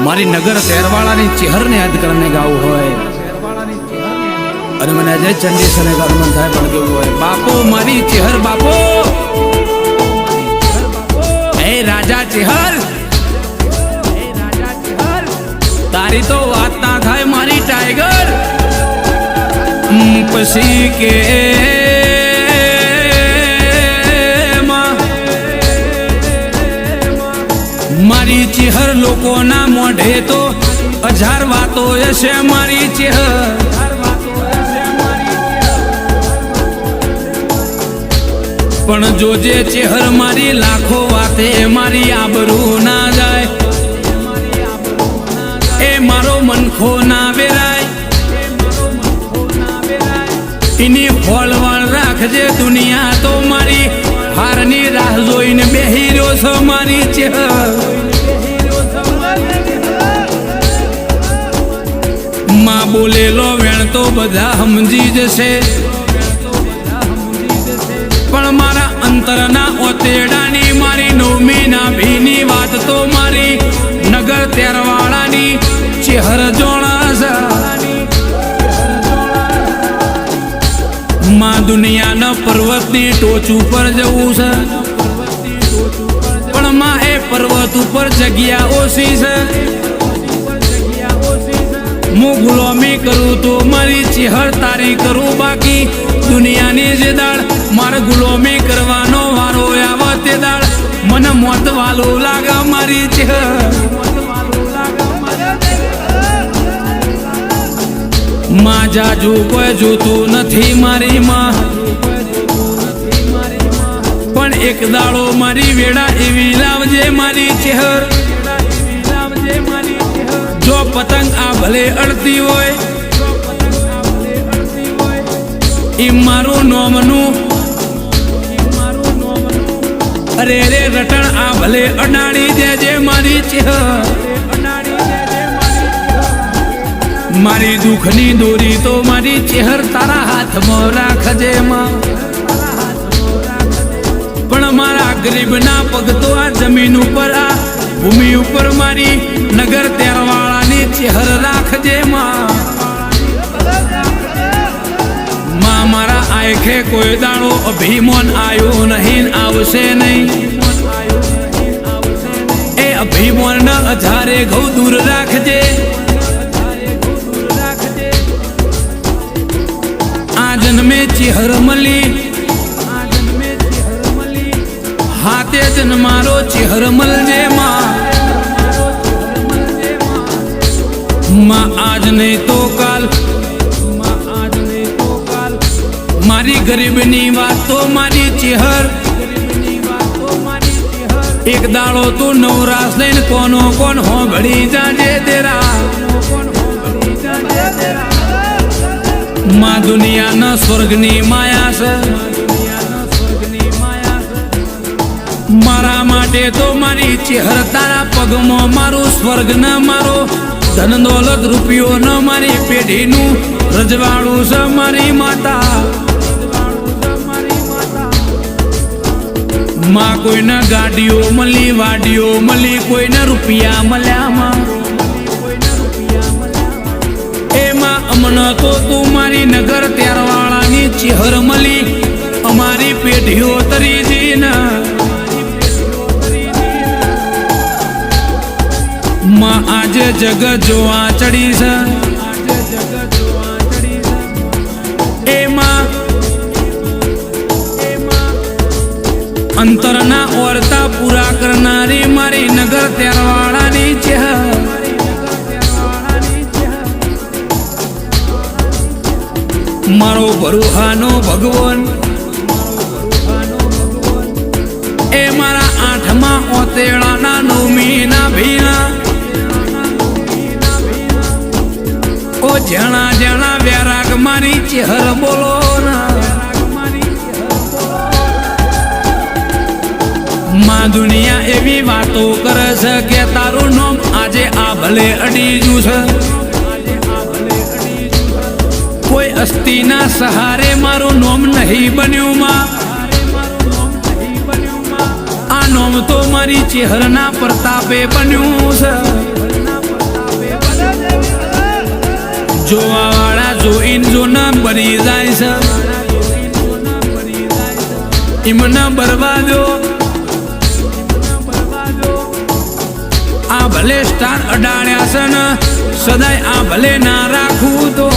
મારી નગર શહેરવાળાની ચેહરને યાદ કરીને ગાવું હોય અને મને અજય ચંડીસરને ગાવાનું મન થાય પણ કેવું હોય બાપો મારી ચેહર બાપો એ રાજા ચેહર તારી તો વાત ના થાય મારી ટાઈગર પછી કે મારી ચેહર લોકોના મોઢે તો 1000 વાતો હશે મારી ચેહર પણ જોજે ચેહર મારી લાખો વાતે મારી આબરૂ ના જાય એ મારો મનખો ના વેરાય એની ફોળવણ રાખજે દુનિયા તો મારી હારની રાહ જોઈને બેહી રહ્યો છો મારી ચેહર માં બોલેલો વેણ તો બધા સમજી જશે પણ મારા અંતરના ઓતેડાની મારી નવમીના ભીની વાત તો મારી નગર તેરવાળાની ચેહર જોણા માં દુનિયાના પર્વતની ટોચ ઉપર જવું છે પણ માં એ પર્વત ઉપર જગ્યા ઓછી છે હું ગુલામી કરું તો મારી ચેહર તારી કરું બાકી દુનિયાની જે દાળ મારે ગુલામી કરવાનો વારો આવે તે દાળ મને મોત વાલો લાગે મારી ચેહર માં જાજુ કોઈ જોતું નથી મારી માં પણ એક દાડો મારી વેડા એવી લાવજે મારી ચેહર જો પતંગ આ ભલે અડતી હોય એ મારું નોમનું અરે રે રટણ આ ભલે અડાડી દેજે મારી ચેહર મારી દુઃખની દોરી તો મારી ચેહર તારા હાથમાં રાખજે માં પણ મારા ગરીબના પગ તો આ જમીન ઉપર આ ભૂમિ ઉપર મારી નગર તેરવાળાની ચેહર રાખજે માં મારા આંખે કોઈ દાડો અભિમાન આવ્યો નહીં આવશે નહીં એ અભિમાન ન 1000 ઘઉ દૂર રાખજે આ જન્મે ચેહર મળી હાથે જન મારો ચેહર મળજે માં આજ નહીં તો કાલ મારી ગરીબની વાત તો મારી ચેહર એક દાડો તું નવરાશ લઈને કોનો કોણ હોંભળી જાજે તેરા માં દુનિયાના સ્વર્ગની માયા છે મારા માટે તો મારી ચેહર તારા પગમાં મારું સ્વર્ગ ન મારો ધન દોલત રૂપિયો ન મારી પેઢીનું રજવાડું છે મારી માતા માં કોઈને ગાડીઓ મળી વાડીઓ મળી કોઈને રૂપિયા મળ્યા માં એમાં અમને તો તું મારી નગર તેરવાળાની ચેહર મળી અમારી પેઢીઓ તરી જઈને માં આજે જગત જોવા ચડી છે એમાં અંતરના ઓરતા પૂરા કરનારી મારી નગર તેરવાળાની ચેહર મારો ભરુહાનો ભગવાન એ મારા 8મા ઓતેડાના 9મીના ભીના ઓ જણા જણા વેરાગ મારી ચેહર બોલો ના માં દુનિયા એવી વાતો કરે છે કે તારું નામ આજે આ ભલે અડીજું છે કોઈ અસ્થિના સહારે મારું નામ નહીં બન્યું માં આ નામ તો મારી ચેહરના પ્રતાપે બન્યું છે જોઈન જોને બની જાય છે એમને બરબાદો આ ભલે સ્ટાર અડાડ્યા છે ને સદાય આ ભલે ના રાખવું તો